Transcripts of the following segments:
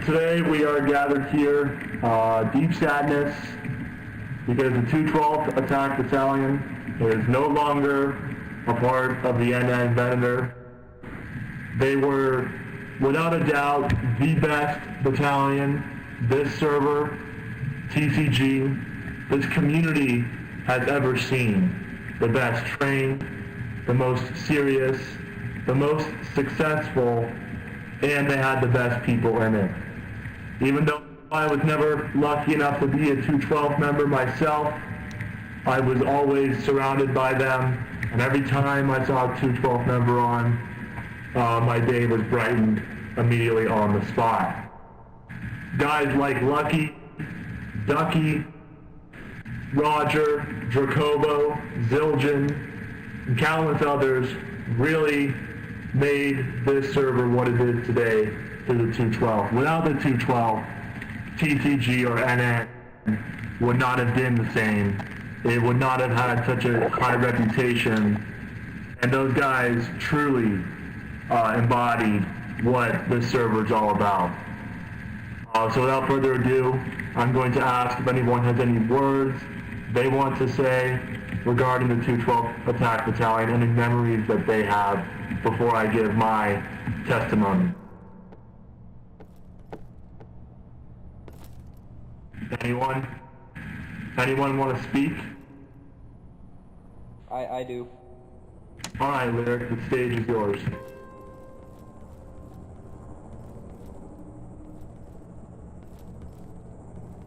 Today we are gathered here, deep sadness, because the 212th Attack Battalion is no longer a part of the NN Venator. They were, without a doubt, the best battalion this server, TCG, this community has ever seen. The best trained, the most serious, the most successful, and they had the best people in it. Even though I was never lucky enough to be a 212 member myself, I was always surrounded by them, and every time I saw a 212 member on, my day was brightened immediately on the spot. Guys like Lucky, Ducky, Roger, Dracobo, Zildjian, and countless others really made this server what it is today to the 212. Without the 212, TCG or NN would not have been the same. It would not have had such a high reputation, and those guys truly embodied what this server is all about. So without further ado, I'm going to ask if anyone has any words they want to say regarding the 212th Attack Battalion, any memories that they have before I give my testimony. Anyone? Anyone want to speak? I do. Alright, Lyric, the stage is yours.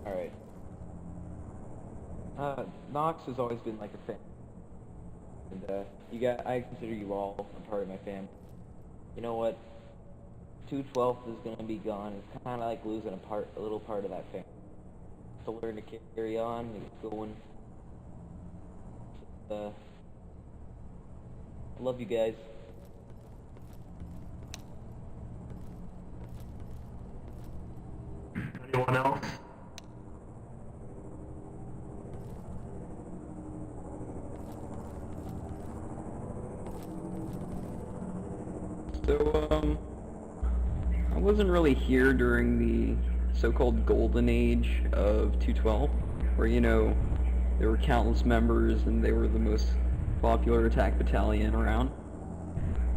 Alright. Nox has always been like a fan. And, I consider you all a part of my family. You know what? 212th is gonna be gone. It's kinda like losing a little part of that family. To learn to carry on and keep going. I love you guys. Anyone else? So, I wasn't really here during the so-called golden age of 212, where, you know, there were countless members and they were the most popular attack battalion around.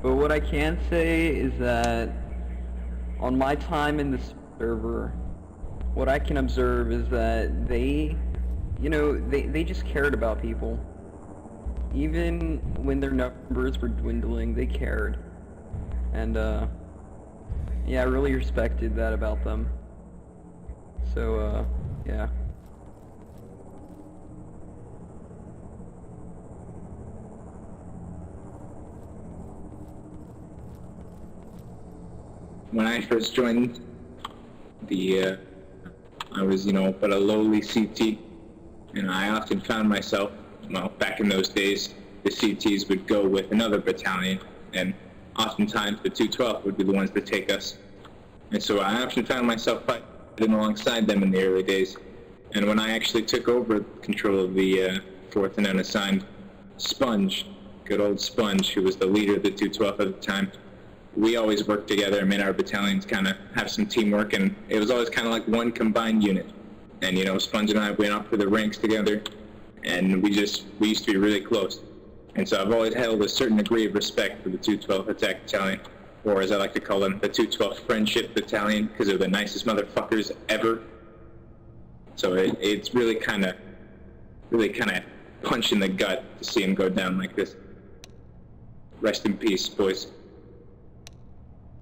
But what I can say is that on my time in the server, what I can observe is that they just cared about people. Even when their numbers were dwindling, they cared. And, yeah, I really respected that about them. So, yeah. When I first joined, I was, but a lowly CT, and I often found myself, back in those days, the CTs would go with another battalion, and oftentimes the 212 would be the ones to take us. And so I often found myself fighting alongside them in the early days. And when I actually took over control of the 4th and unassigned, Sponge, good old Sponge, who was the leader of the 212 at the time, we always worked together and made our battalions kind of have some teamwork, and it was always kind of like one combined unit. And, Sponge and I went up for the ranks together, and we used to be really close. And so I've always held a certain degree of respect for the 212 Attack Battalion, or as I like to call them, the 212 Friendship Battalion, because they're the nicest motherfuckers ever. So it's really kind of punch in the gut to see them go down like this. Rest in peace, boys.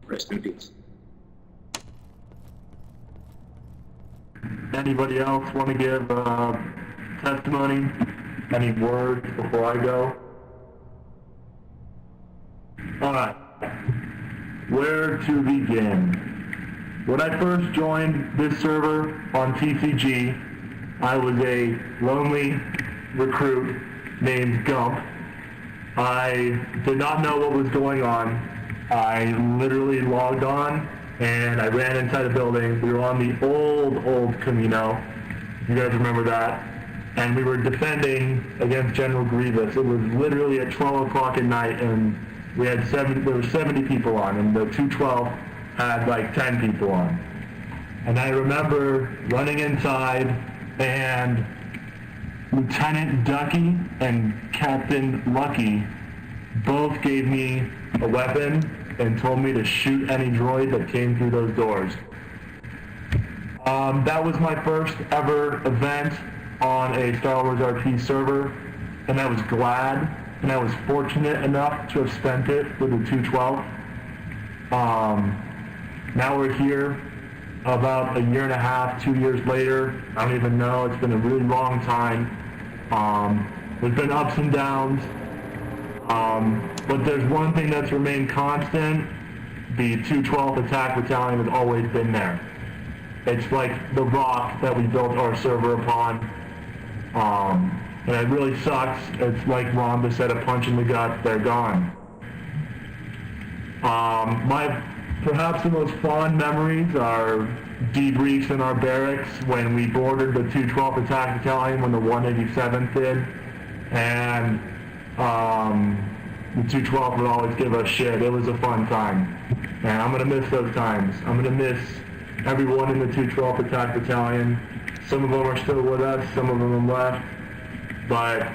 Rest in peace. Anybody else want to give testimony? Any words before I go? Alright. Where to begin? When I first joined this server on TCG, I was a lonely recruit named Gump. I did not know what was going on. I literally logged on and I ran inside a building. We were on the old Camino. You guys remember that? And we were defending against General Grievous. It was literally at 12 o'clock at night, and we had there were 70 people on, and the 212 had like 10 people on. And I remember running inside, and Lieutenant Ducky and Captain Lucky both gave me a weapon and told me to shoot any droid that came through those doors. That was my first ever event on a Star Wars RP server, and I was glad, and I was fortunate enough to have spent it with the 212. Now we're here about a year and a half, 2 years later. I don't even know. It's been a really long time. There's been ups and downs. But there's one thing that's remained constant. The 212th Attack Battalion has always been there. It's like the rock that we built our server upon. And it really sucks. It's like Rhonda said, a punch in the gut, they're gone. Perhaps the most fond memories are debriefs in our barracks when we boarded the 212th Attack Battalion when the 187th did. And the 212th would always give us shit. It was a fun time. And I'm going to miss those times. I'm going to miss everyone in the 212th Attack Battalion. Some of them are still with us, some of them have left. But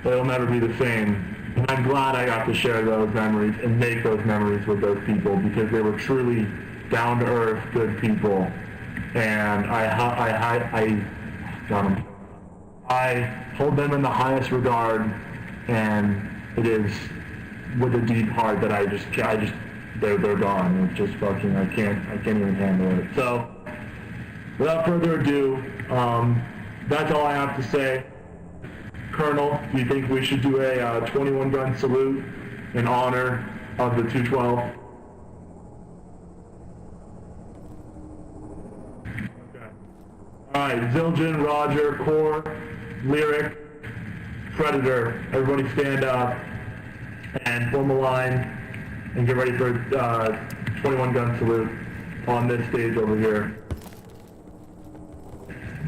they'll never be the same. And I'm glad I got to share those memories and make those memories with those people, because they were truly down-to-earth, good people. And I hold them in the highest regard, and it is with a deep heart that they're gone. It's just fucking, I can't even handle it. So, without further ado, that's all I have to say. Colonel, do you think we should do a 21 gun salute in honor of the 212? Okay. Alright, Zildjian, Roger, Core, Lyric, Predator, everybody stand up and form a line and get ready for 21 gun salute on this stage over here.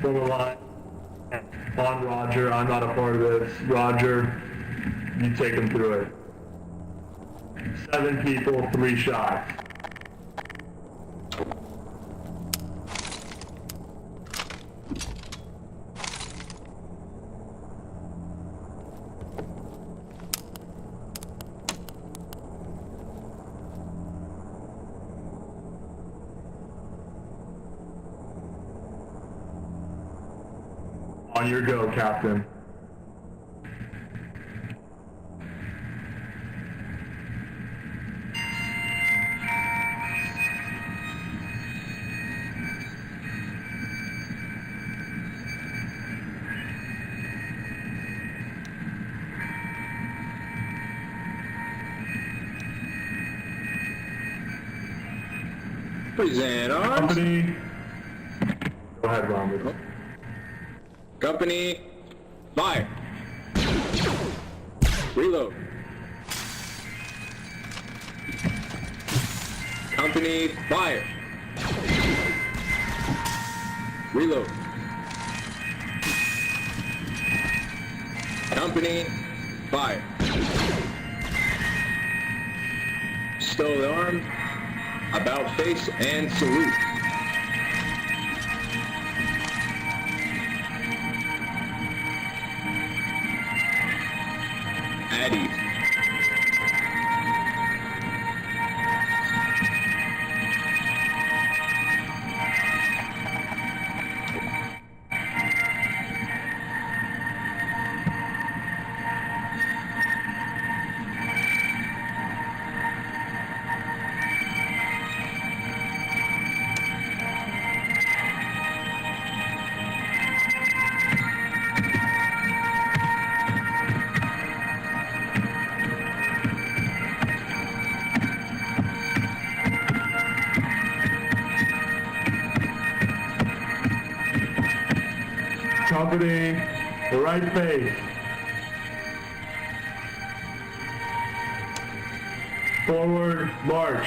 Form a line. On Roger, I'm not a part of this. Roger, you take him through it. 7 people, 3 shots. On your go, Captain. Present arms. Company. Go ahead, Robert. Company, fire. Reload. Company, fire. Reload. Company, fire. Stow the arm, about face, and salute. Addy. Company, the right face. Forward, march.